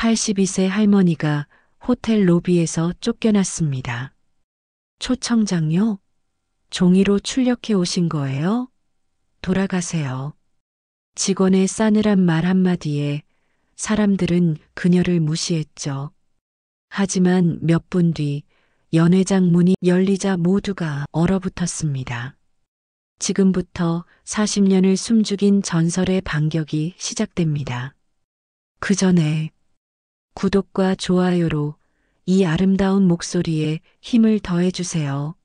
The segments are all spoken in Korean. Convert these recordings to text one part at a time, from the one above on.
82세 할머니가 호텔 로비에서 쫓겨났습니다. 초청장요? 종이로 출력해 오신 거예요? 돌아가세요. 직원의 싸늘한 말 한마디에 사람들은 그녀를 무시했죠. 하지만 몇 분 뒤 연회장 문이 열리자 모두가 얼어붙었습니다. 지금부터 40년을 숨죽인 전설의 반격이 시작됩니다. 그 전에 구독과 좋아요로 이 아름다운 목소리에 힘을 더해주세요.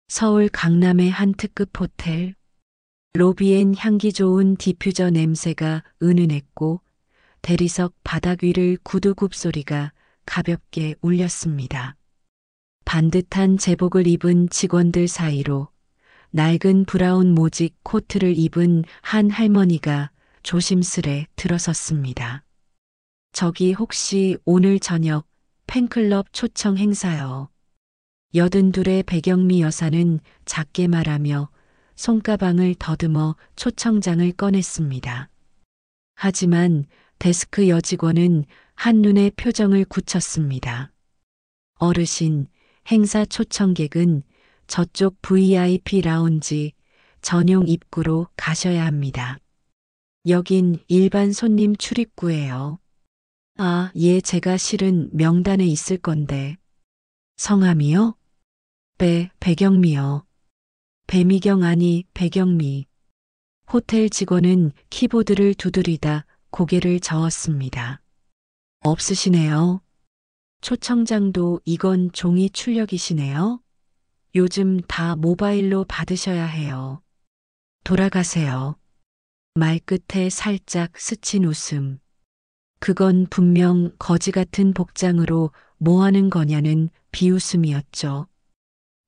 서울 강남의 한 특급 호텔. 로비엔 향기 좋은 디퓨저 냄새가 은은했고 대리석 바닥 위를 구두굽 소리가 가볍게 울렸습니다. 반듯한 제복을 입은 직원들 사이로 낡은 브라운 모직 코트를 입은 한 할머니가 조심스레 들어섰습니다. 저기 혹시 오늘 저녁 팬클럽 초청 행사요. 82의 백영미 여사는 작게 말하며 손가방을 더듬어 초청장을 꺼냈습니다. 하지만 데스크 여직원은 한눈에 표정을 굳혔습니다. 어르신, 행사 초청객은 저쪽 VIP 라운지 전용 입구로 가셔야 합니다. 여긴 일반 손님 출입구예요. 아, 예, 제가 실은 명단에 있을 건데. 성함이요? 네, 백영미요. 배미경 아니 백영미. 호텔 직원은 키보드를 두드리다 고개를 저었습니다. 없으시네요. 초청장도 이건 종이 출력이시네요. 요즘 다 모바일로 받으셔야 해요. 돌아가세요. 말끝에 살짝 스친 웃음. 그건 분명 거지 같은 복장으로 뭐 하는 거냐는 비웃음이었죠.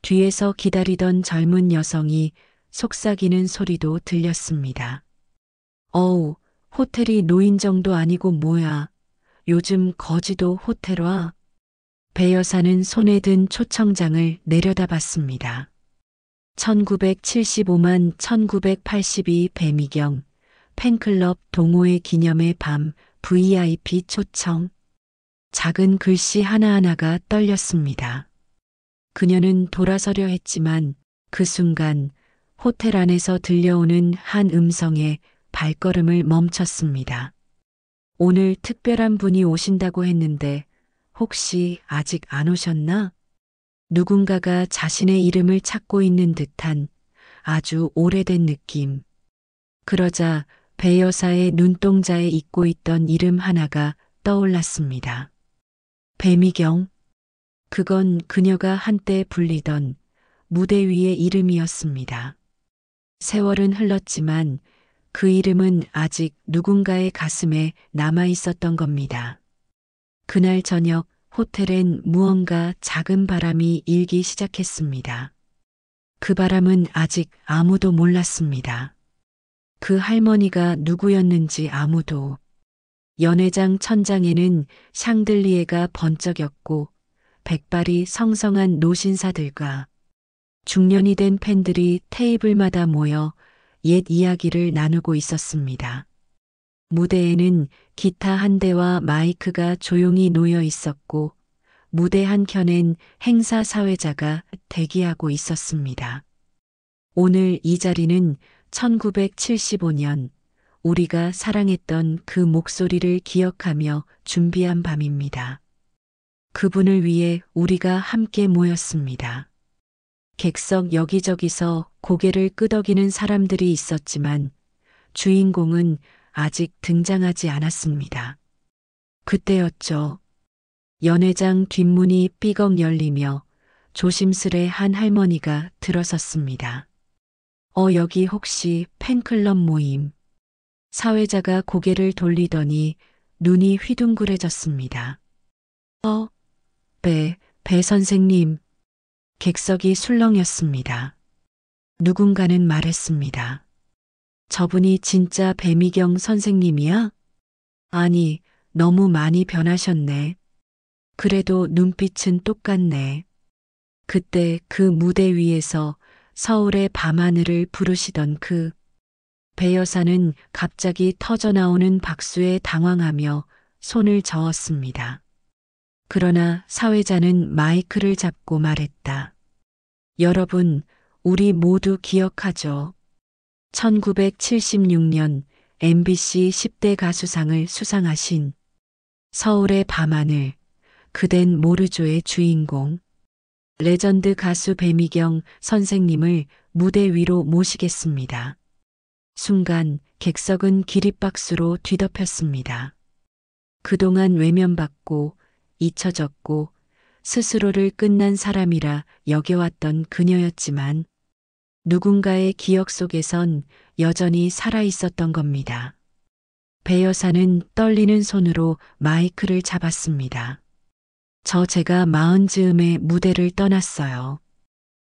뒤에서 기다리던 젊은 여성이 속삭이는 소리도 들렸습니다. 어우, 호텔이 노인정도 아니고 뭐야. 요즘 거지도 호텔 와. 배 여사는 손에 든 초청장을 내려다봤습니다. 1975만 1982 배미경 팬클럽 동호회 기념의 밤 VIP 초청. 작은 글씨 하나하나가 떨렸습니다. 그녀는 돌아서려 했지만 그 순간 호텔 안에서 들려오는 한 음성에 발걸음을 멈췄습니다. 오늘 특별한 분이 오신다고 했는데 혹시 아직 안 오셨나? 누군가가 자신의 이름을 찾고 있는 듯한 아주 오래된 느낌. 그러자 배 여사의 눈동자에 잊고 있던 이름 하나가 떠올랐습니다. 배미경. 그건 그녀가 한때 불리던 무대 위의 이름이었습니다. 세월은 흘렀지만 그 이름은 아직 누군가의 가슴에 남아 있었던 겁니다. 그날 저녁 호텔엔 무언가 작은 바람이 일기 시작했습니다. 그 바람은 아직 아무도 몰랐습니다. 그 할머니가 누구였는지 아무도. 연회장 천장에는 샹들리에가 번쩍였고 백발이 성성한 노신사들과 중년이 된 팬들이 테이블마다 모여 옛 이야기를 나누고 있었습니다. 무대에는 기타 한 대와 마이크가 조용히 놓여 있었고 무대 한켠엔 행사 사회자가 대기하고 있었습니다. 오늘 이 자리는 1975년 우리가 사랑했던 그 목소리를 기억하며 준비한 밤입니다. 그분을 위해 우리가 함께 모였습니다. 객석 여기저기서 고개를 끄덕이는 사람들이 있었지만 주인공은 아직 등장하지 않았습니다. 그때였죠. 연회장 뒷문이 삐걱 열리며 조심스레 한 할머니가 들어섰습니다. 여기 혹시 팬클럽 모임? 사회자가 고개를 돌리더니 눈이 휘둥그레졌습니다. 배 선생님. 객석이 술렁였습니다. 누군가는 말했습니다. 저분이 진짜 배미경 선생님이야? 아니, 너무 많이 변하셨네. 그래도 눈빛은 똑같네. 그때 그 무대 위에서 서울의 밤하늘을 부르시던 배 여사는 갑자기 터져나오는 박수에 당황하며 손을 저었습니다. 그러나 사회자는 마이크를 잡고 말했다. 여러분, 우리 모두 기억하죠. 1976년 MBC 10대 가수상을 수상하신 서울의 밤하늘, 그댄 모르죠의 주인공, 레전드 가수 배미경 선생님을 무대 위로 모시겠습니다. 순간 객석은 기립박수로 뒤덮였습니다. 그동안 외면받고 잊혀졌고 스스로를 끝난 사람이라 여겨왔던 그녀였지만 누군가의 기억 속에선 여전히 살아있었던 겁니다. 배 여사는 떨리는 손으로 마이크를 잡았습니다. 제가 40즈음에 무대를 떠났어요.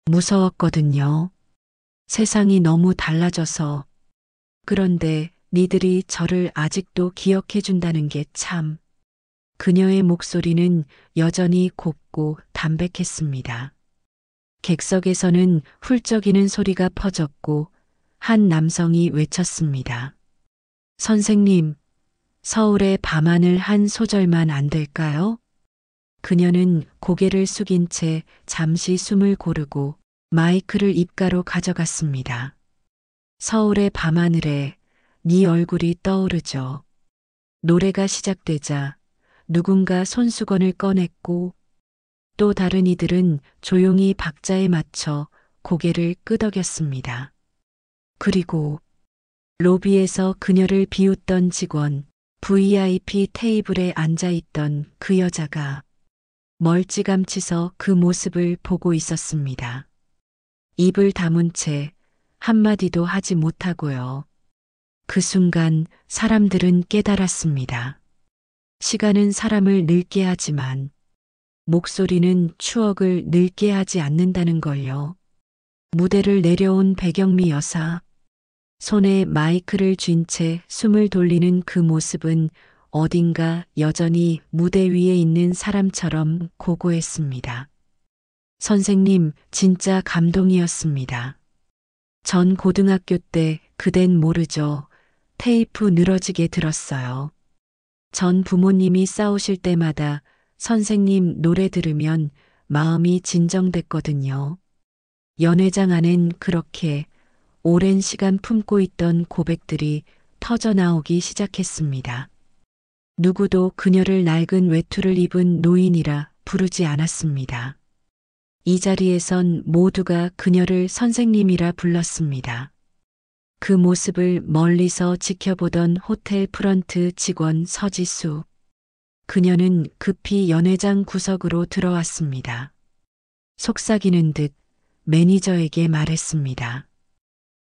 무서웠거든요. 세상이 너무 달라져서. 그런데 니들이 저를 아직도 기억해준다는 게 참. 그녀의 목소리는 여전히 곱고 담백했습니다. 객석에서는 훌쩍이는 소리가 퍼졌고 한 남성이 외쳤습니다. 선생님, 서울의 밤하늘 한 소절만 안 될까요? 그녀는 고개를 숙인 채 잠시 숨을 고르고 마이크를 입가로 가져갔습니다. 서울의 밤하늘에 네 얼굴이 떠오르죠. 노래가 시작되자 누군가 손수건을 꺼냈고 또 다른 이들은 조용히 박자에 맞춰 고개를 끄덕였습니다. 그리고 로비에서 그녀를 비웃던 직원, VIP 테이블에 앉아있던 그 여자가 멀찌감치서 그 모습을 보고 있었습니다. 입을 다문 채 한마디도 하지 못하고요. 그 순간 사람들은 깨달았습니다. 시간은 사람을 늙게 하지만 목소리는 추억을 늙게 하지 않는다는 걸요. 무대를 내려온 배경미 여사, 손에 마이크를 쥔 채 숨을 돌리는 그 모습은 어딘가 여전히 무대 위에 있는 사람처럼 고고했습니다. 선생님, 진짜 감동이었습니다. 전 고등학교 때 그댄 모르죠. 테이프 늘어지게 들었어요. 전 부모님이 싸우실 때마다 선생님 노래 들으면 마음이 진정됐거든요. 연회장 안엔 그렇게 오랜 시간 품고 있던 고백들이 터져나오기 시작했습니다. 누구도 그녀를 낡은 외투를 입은 노인이라 부르지 않았습니다. 이 자리에선 모두가 그녀를 선생님이라 불렀습니다. 그 모습을 멀리서 지켜보던 호텔 프런트 직원 서지수. 그녀는 급히 연회장 구석으로 들어왔습니다. 속삭이는 듯 매니저에게 말했습니다.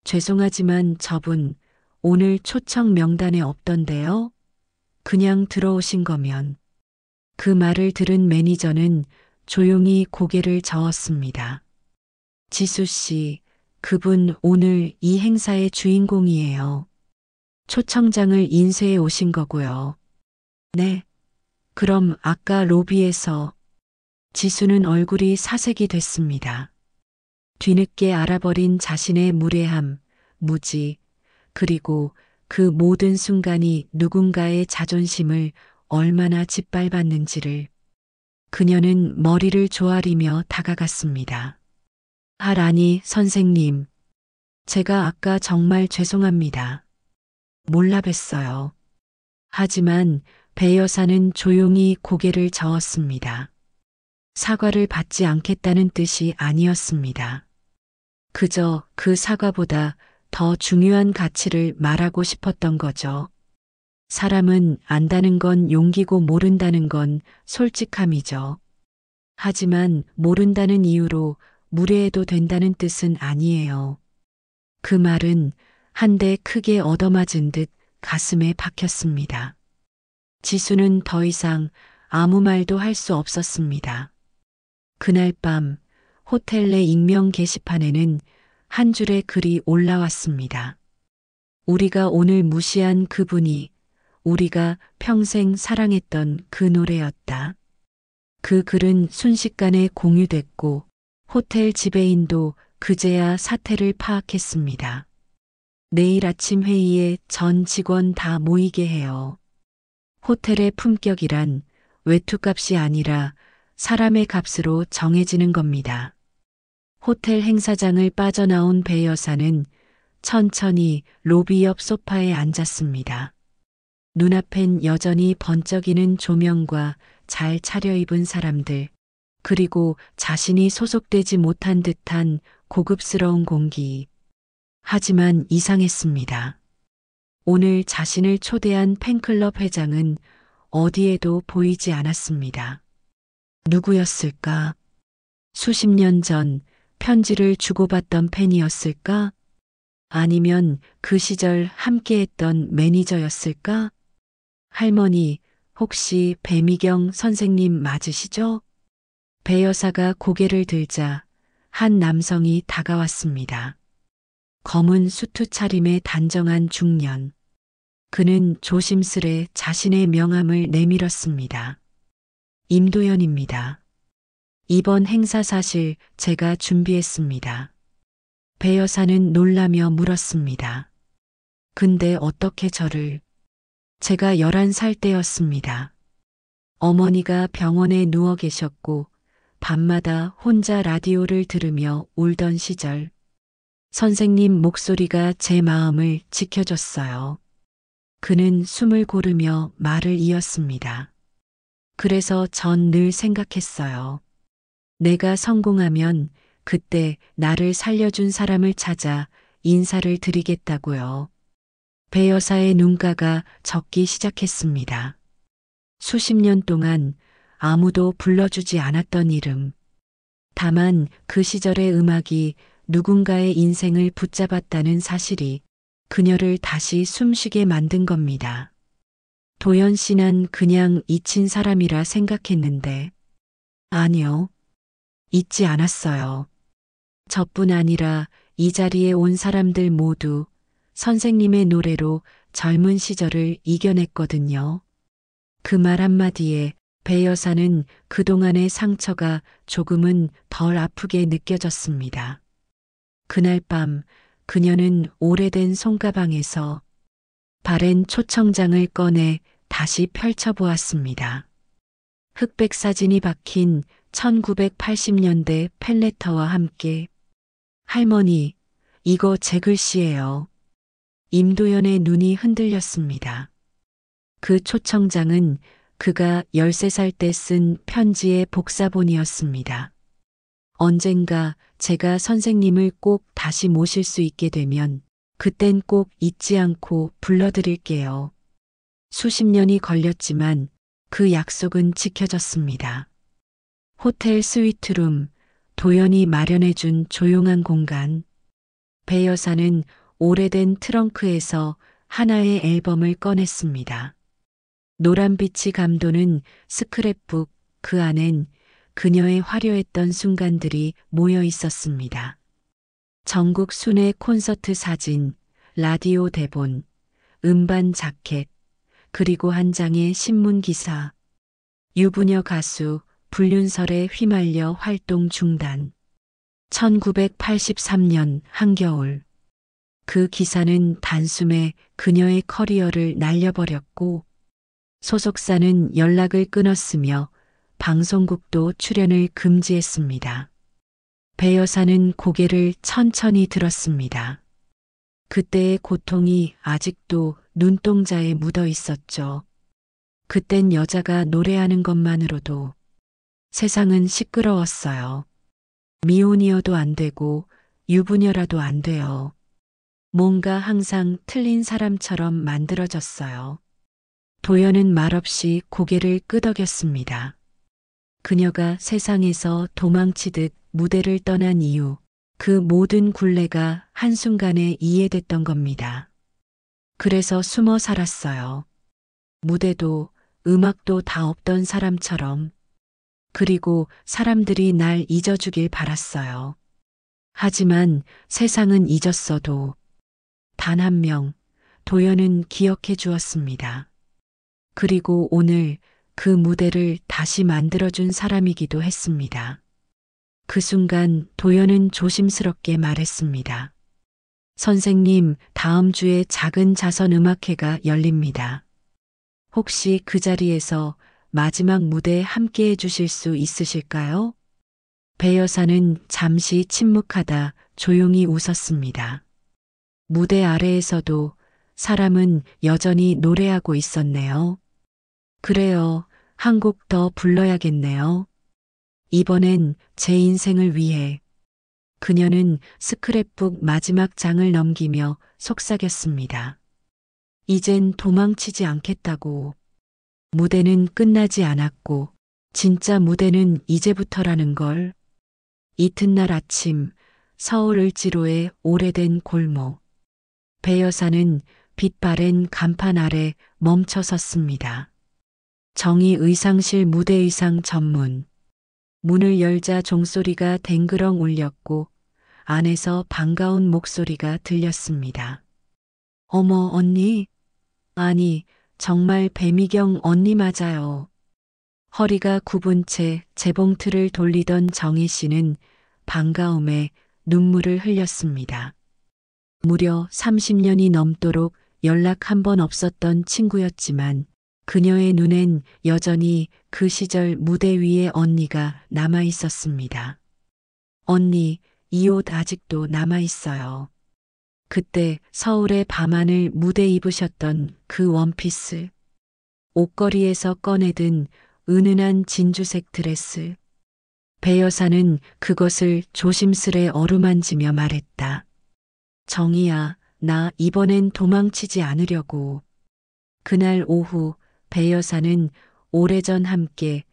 죄송하지만 저분 오늘 초청 명단에 없던데요? 그냥 들어오신 거면. 그 말을 들은 매니저는 조용히 고개를 저었습니다. 지수 씨, 그분 오늘 이 행사의 주인공이에요. 초청장을 인쇄해 오신 거고요. 네. 그럼 아까 로비에서 지수는 얼굴이 사색이 됐습니다. 뒤늦게 알아버린 자신의 무례함, 무지, 그리고 그 모든 순간이 누군가의 자존심을 얼마나 짓밟았는지를. 그녀는 머리를 조아리며 다가갔습니다. 하라니 선생님, 제가 아까 정말 죄송합니다. 몰라 뵀어요. 하지만 배 여사는 조용히 고개를 저었습니다. 사과를 받지 않겠다는 뜻이 아니었습니다. 그저 그 사과보다 더 중요한 가치를 말하고 싶었던 거죠. 사람은 안다는 건 용기고 모른다는 건 솔직함이죠. 하지만 모른다는 이유로 무례해도 된다는 뜻은 아니에요. 그 말은 한 대 크게 얻어맞은 듯 가슴에 박혔습니다. 지수는 더 이상 아무 말도 할 수 없었습니다. 그날 밤 호텔 내 익명 게시판에는 한 줄의 글이 올라왔습니다. 우리가 오늘 무시한 그분이 우리가 평생 사랑했던 그 노래였다. 그 글은 순식간에 공유됐고 호텔 지배인도 그제야 사태를 파악했습니다. 내일 아침 회의에 전 직원 다 모이게 해요. 호텔의 품격이란 외투값이 아니라 사람의 값으로 정해지는 겁니다. 호텔 행사장을 빠져나온 배 여사는 천천히 로비 옆 소파에 앉았습니다. 눈앞엔 여전히 번쩍이는 조명과 잘 차려입은 사람들, 그리고 자신이 소속되지 못한 듯한 고급스러운 공기. 하지만 이상했습니다. 오늘 자신을 초대한 팬클럽 회장은 어디에도 보이지 않았습니다. 누구였을까? 수십 년 전 편지를 주고받던 팬이었을까? 아니면 그 시절 함께했던 매니저였을까? 할머니, 혹시 배미경 선생님 맞으시죠? 배 여사가 고개를 들자 한 남성이 다가왔습니다. 검은 수트 차림의 단정한 중년. 그는 조심스레 자신의 명함을 내밀었습니다. 임도연입니다. 이번 행사 사실 제가 준비했습니다. 배 여사는 놀라며 물었습니다. 근데 어떻게 저를? 제가 11살 때였습니다. 어머니가 병원에 누워 계셨고 밤마다 혼자 라디오를 들으며 울던 시절. 선생님 목소리가 제 마음을 지켜줬어요. 그는 숨을 고르며 말을 이었습니다. 그래서 전 늘 생각했어요. 내가 성공하면 그때 나를 살려준 사람을 찾아 인사를 드리겠다고요. 배 여사의 눈가가 젖기 시작했습니다. 수십 년 동안 아무도 불러주지 않았던 이름. 다만 그 시절의 음악이 누군가의 인생을 붙잡았다는 사실이 그녀를 다시 숨쉬게 만든 겁니다. 도연 씨는 그냥 잊힌 사람이라 생각했는데 아니요. 잊지 않았어요. 저뿐 아니라 이 자리에 온 사람들 모두 선생님의 노래로 젊은 시절을 이겨냈거든요. 그 말 한마디에 배 여사는 그동안의 상처가 조금은 덜 아프게 느껴졌습니다. 그날 밤 그녀는 오래된 손가방에서 바랜 초청장을 꺼내 다시 펼쳐보았습니다. 흑백 사진이 박힌 1980년대 팬레터와 함께 할머니, 이거 제 글씨예요. 임도연의 눈이 흔들렸습니다. 그 초청장은 그가 13살 때 쓴 편지의 복사본이었습니다. 언젠가 제가 선생님을 꼭 다시 모실 수 있게 되면 그땐 꼭 잊지 않고 불러드릴게요. 수십 년이 걸렸지만 그 약속은 지켜졌습니다. 호텔 스위트룸, 도연이 마련해준 조용한 공간. 배 여사는 오래된 트렁크에서 하나의 앨범을 꺼냈습니다. 노란빛이 감도는 스크랩북, 그 안엔 그녀의 화려했던 순간들이 모여 있었습니다. 전국 순회 콘서트 사진, 라디오 대본, 음반 자켓, 그리고 한 장의 신문 기사. 유부녀 가수 불륜설에 휘말려 활동 중단. 1983년 한겨울. 그 기사는 단숨에 그녀의 커리어를 날려버렸고 소속사는 연락을 끊었으며 방송국도 출연을 금지했습니다. 배 여사는 고개를 천천히 들었습니다. 그때의 고통이 아직도 눈동자에 묻어 있었죠. 그땐 여자가 노래하는 것만으로도 세상은 시끄러웠어요. 미혼이어도 안 되고 유부녀라도 안 돼요. 뭔가 항상 틀린 사람처럼 만들어졌어요. 도연은 말없이 고개를 끄덕였습니다. 그녀가 세상에서 도망치듯 무대를 떠난 이유, 그 모든 굴레가 한순간에 이해됐던 겁니다. 그래서 숨어 살았어요. 무대도 음악도 다 없던 사람처럼. 그리고 사람들이 날 잊어주길 바랐어요. 하지만 세상은 잊었어도 단 한 명, 도연은 기억해 주었습니다. 그리고 오늘 그 무대를 다시 만들어준 사람이기도 했습니다. 그 순간 도연은 조심스럽게 말했습니다. 선생님, 다음 주에 작은 자선 음악회가 열립니다. 혹시 그 자리에서 마지막 무대 함께 해주실 수 있으실까요? 배 여사는 잠시 침묵하다 조용히 웃었습니다. 무대 아래에서도 사람은 여전히 노래하고 있었네요. 그래요. 한 곡 더 불러야겠네요. 이번엔 제 인생을 위해. 그녀는 스크랩북 마지막 장을 넘기며 속삭였습니다. 이젠 도망치지 않겠다고. 무대는 끝나지 않았고, 진짜 무대는 이제부터라는 걸. 이튿날 아침, 서울 을지로의 오래된 골목. 배 여사는 빛 바랜 간판 아래 멈춰 섰습니다. 정의 의상실 무대 의상 전문. 문을 열자 종소리가 댕그렁 울렸고 안에서 반가운 목소리가 들렸습니다. 어머, 언니. 아니, 정말 배미경 언니 맞아요. 허리가 굽은 채 재봉틀을 돌리던 정희 씨는 반가움에 눈물을 흘렸습니다. 무려 30년이 넘도록 연락 한 번 없었던 친구였지만 그녀의 눈엔 여전히 그 시절 무대 위에 언니가 남아 있었습니다. 언니, 이 옷 아직도 남아 있어요. 그때 서울의 밤하늘 무대 입으셨던 그 원피스. 옷걸이에서 꺼내든 은은한 진주색 드레스. 배 여사는 그것을 조심스레 어루만지며 말했다. 정희야, 나 이번엔 도망치지 않으려고. 그날 오후 배 여사는 오래전 함께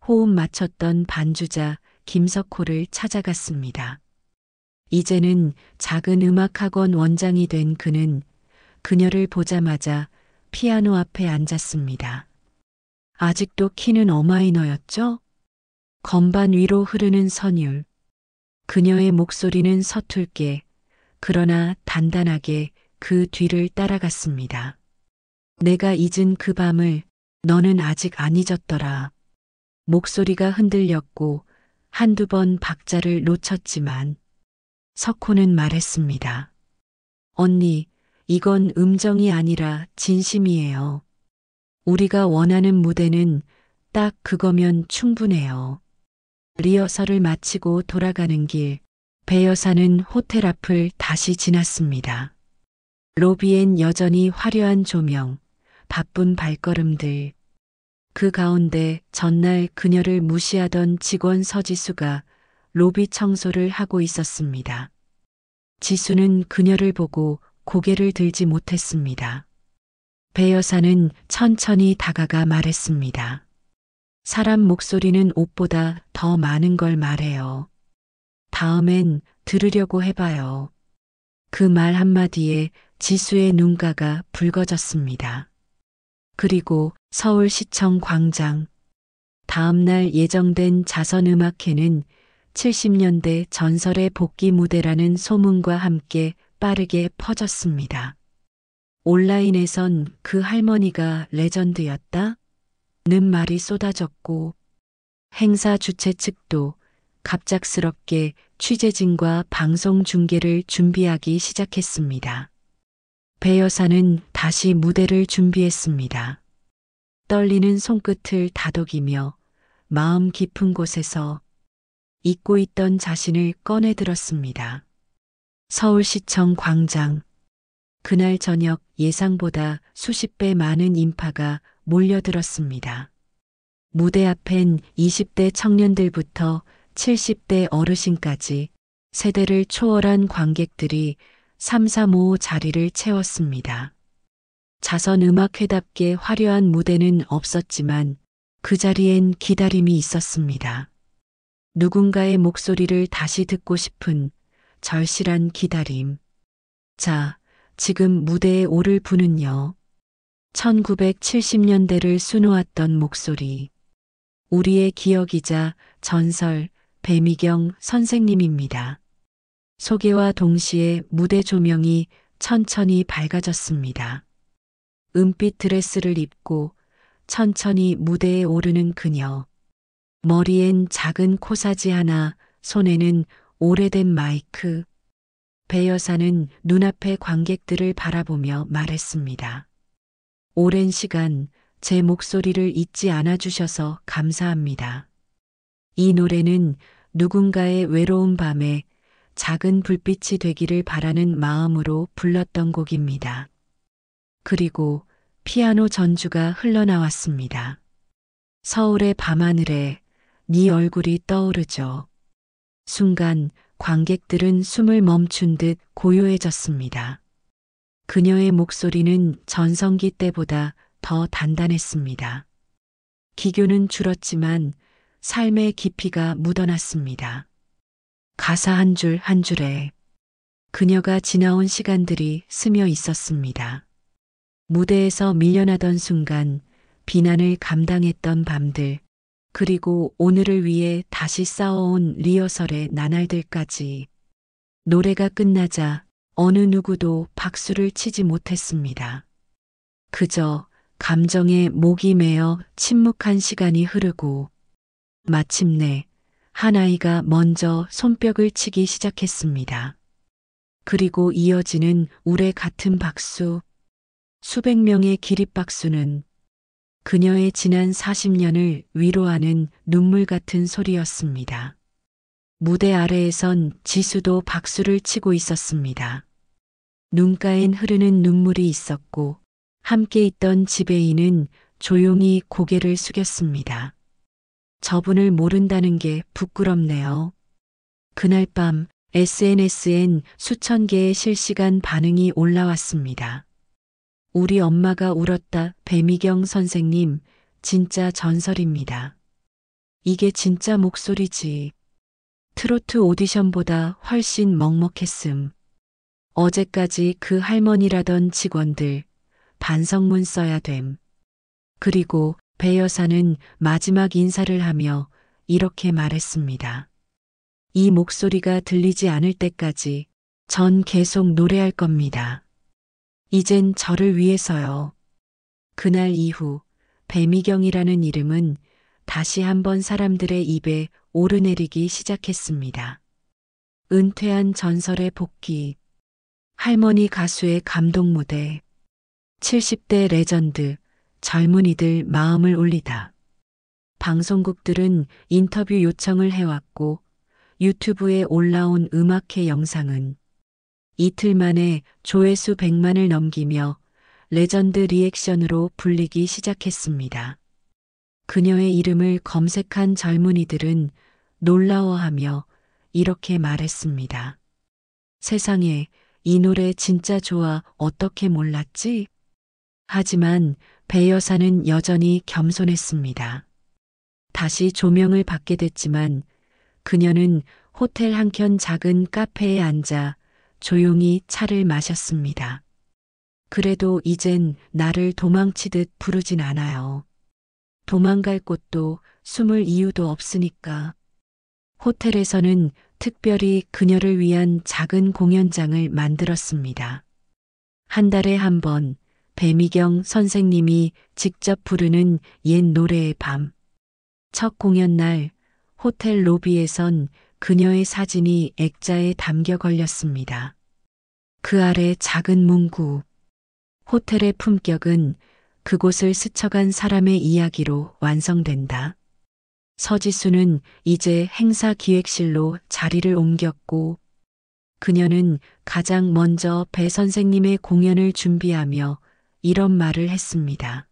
호흡 맞췄던 반주자 김석호를 찾아갔습니다. 이제는 작은 음악학원 원장이 된 그는 그녀를 보자마자 피아노 앞에 앉았습니다. 아직도 키는 어마이너였죠? 건반 위로 흐르는 선율. 그녀의 목소리는 서툴게 그러나 단단하게 그 뒤를 따라갔습니다. 내가 잊은 그 밤을 너는 아직 안 잊었더라. 목소리가 흔들렸고 한두 번 박자를 놓쳤지만 석호는 말했습니다. 언니, 이건 음정이 아니라 진심이에요. 우리가 원하는 무대는 딱 그거면 충분해요. 리허설을 마치고 돌아가는 길, 배 여사는 호텔 앞을 다시 지났습니다. 로비엔 여전히 화려한 조명, 바쁜 발걸음들. 그 가운데 전날 그녀를 무시하던 직원 서지수가 로비 청소를 하고 있었습니다. 지수는 그녀를 보고 고개를 들지 못했습니다. 배 여사는 천천히 다가가 말했습니다. 사람 목소리는 옷보다 더 많은 걸 말해요. 다음엔 들으려고 해봐요. 그 말 한마디에 지수의 눈가가 붉어졌습니다. 그리고 서울시청 광장. 다음날 예정된 자선음악회는 70년대 전설의 복귀 무대라는 소문과 함께 빠르게 퍼졌습니다. 온라인에선 그 할머니가 레전드였다? 는 말이 쏟아졌고 행사 주최 측도 갑작스럽게 취재진과 방송 중계를 준비하기 시작했습니다. 배 여사는 다시 무대를 준비했습니다. 떨리는 손끝을 다독이며 마음 깊은 곳에서 잊고 있던 자신을 꺼내들었습니다. 서울시청 광장. 그날 저녁 예상보다 수십 배 많은 인파가 몰려들었습니다. 무대 앞엔 20대 청년들부터 70대 어르신까지 세대를 초월한 관객들이 335 자리를 채웠습니다. 자선음악회답게 화려한 무대는 없었지만 그 자리엔 기다림이 있었습니다. 누군가의 목소리를 다시 듣고 싶은 절실한 기다림. 자, 지금 무대에 오를 분은요. 1970년대를 수놓았던 목소리. 우리의 기억이자 전설 배미경 선생님입니다. 소개와 동시에 무대 조명이 천천히 밝아졌습니다. 은빛 드레스를 입고 천천히 무대에 오르는 그녀. 머리엔 작은 코사지 하나, 손에는 오래된 마이크. 배 여사는 눈앞의 관객들을 바라보며 말했습니다. 오랜 시간 제 목소리를 잊지 않아 주셔서 감사합니다. 이 노래는 누군가의 외로운 밤에 작은 불빛이 되기를 바라는 마음으로 불렀던 곡입니다. 그리고 피아노 전주가 흘러나왔습니다. 서울의 밤하늘에 네 얼굴이 떠오르죠. 순간 관객들은 숨을 멈춘 듯 고요해졌습니다. 그녀의 목소리는 전성기 때보다 더 단단했습니다. 기교는 줄었지만 삶의 깊이가 묻어났습니다. 가사 한 줄 한 줄에 그녀가 지나온 시간들이 스며 있었습니다. 무대에서 밀려나던 순간, 비난을 감당했던 밤들, 그리고 오늘을 위해 다시 싸워온 리허설의 나날들까지. 노래가 끝나자 어느 누구도 박수를 치지 못했습니다. 그저 감정에 목이 메어 침묵한 시간이 흐르고 마침내 한 아이가 먼저 손뼉을 치기 시작했습니다. 그리고 이어지는 우레 같은 박수, 수백 명의 기립박수는 그녀의 지난 40년을 위로하는 눈물 같은 소리였습니다. 무대 아래에선 지수도 박수를 치고 있었습니다. 눈가엔 흐르는 눈물이 있었고 함께 있던 지배인은 조용히 고개를 숙였습니다. 저분을 모른다는 게 부끄럽네요. 그날 밤 SNS엔 수천 개의 실시간 반응이 올라왔습니다. 우리 엄마가 울었다. 배미경 선생님, 진짜 전설입니다. 이게 진짜 목소리지. 트로트 오디션보다 훨씬 먹먹했음. 어제까지 그 할머니라던 직원들, 반성문 써야 됨. 그리고 배 여사는 마지막 인사를 하며 이렇게 말했습니다. 이 목소리가 들리지 않을 때까지 전 계속 노래할 겁니다. 이젠 저를 위해서요. 그날 이후 배미경이라는 이름은 다시 한번 사람들의 입에 오르내리기 시작했습니다. 은퇴한 전설의 복귀, 할머니 가수의 감동 무대, 70대 레전드, 젊은이들 마음을 울리다. 방송국들은 인터뷰 요청을 해왔고 유튜브에 올라온 음악회 영상은 이틀 만에 조회수 100만을 넘기며 레전드 리액션으로 불리기 시작했습니다. 그녀의 이름을 검색한 젊은이들은 놀라워하며 이렇게 말했습니다. 세상에, 이 노래 진짜 좋아. 어떻게 몰랐지? 하지만 배 여사는 여전히 겸손했습니다. 다시 조명을 받게 됐지만 그녀는 호텔 한켠 작은 카페에 앉아 조용히 차를 마셨습니다. 그래도 이젠 나를 도망치듯 부르진 않아요. 도망갈 곳도 숨을 이유도 없으니까. 호텔에서는 특별히 그녀를 위한 작은 공연장을 만들었습니다. 한 달에 한 번 배미경 선생님이 직접 부르는 옛 노래의 밤. 첫 공연 날 호텔 로비에선 그녀의 사진이 액자에 담겨 걸렸습니다. 그 아래 작은 문구. 호텔의 품격은 그곳을 스쳐간 사람의 이야기로 완성된다. 서지수는 이제 행사 기획실로 자리를 옮겼고 그녀는 가장 먼저 배 선생님의 공연을 준비하며 이런 말을 했습니다.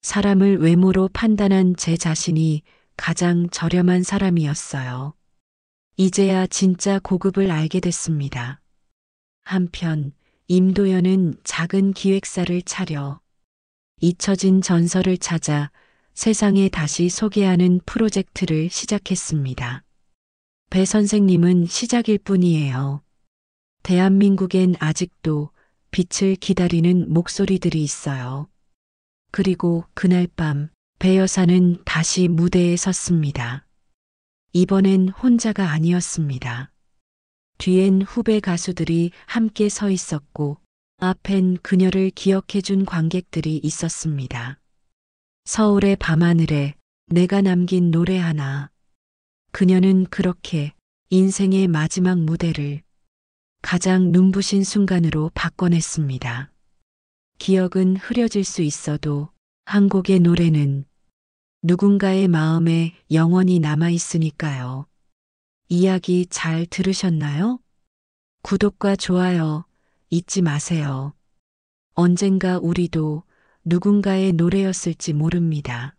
사람을 외모로 판단한 제 자신이 가장 저렴한 사람이었어요. 이제야 진짜 고급을 알게 됐습니다. 한편 임도연은 작은 기획사를 차려 잊혀진 전설을 찾아 세상에 다시 소개하는 프로젝트를 시작했습니다. 배 선생님은 시작일 뿐이에요. 대한민국엔 아직도 빛을 기다리는 목소리들이 있어요. 그리고 그날 밤 배 여사는 다시 무대에 섰습니다. 이번엔 혼자가 아니었습니다. 뒤엔 후배 가수들이 함께 서 있었고 앞엔 그녀를 기억해준 관객들이 있었습니다. 서울의 밤하늘에 내가 남긴 노래 하나. 그녀는 그렇게 인생의 마지막 무대를 가장 눈부신 순간으로 바꿔냈습니다. 기억은 흐려질 수 있어도 한 곡의 노래는 누군가의 마음에 영원히 남아 있으니까요. 이야기 잘 들으셨나요? 구독과 좋아요 잊지 마세요. 언젠가 우리도 누군가의 노래였을지 모릅니다.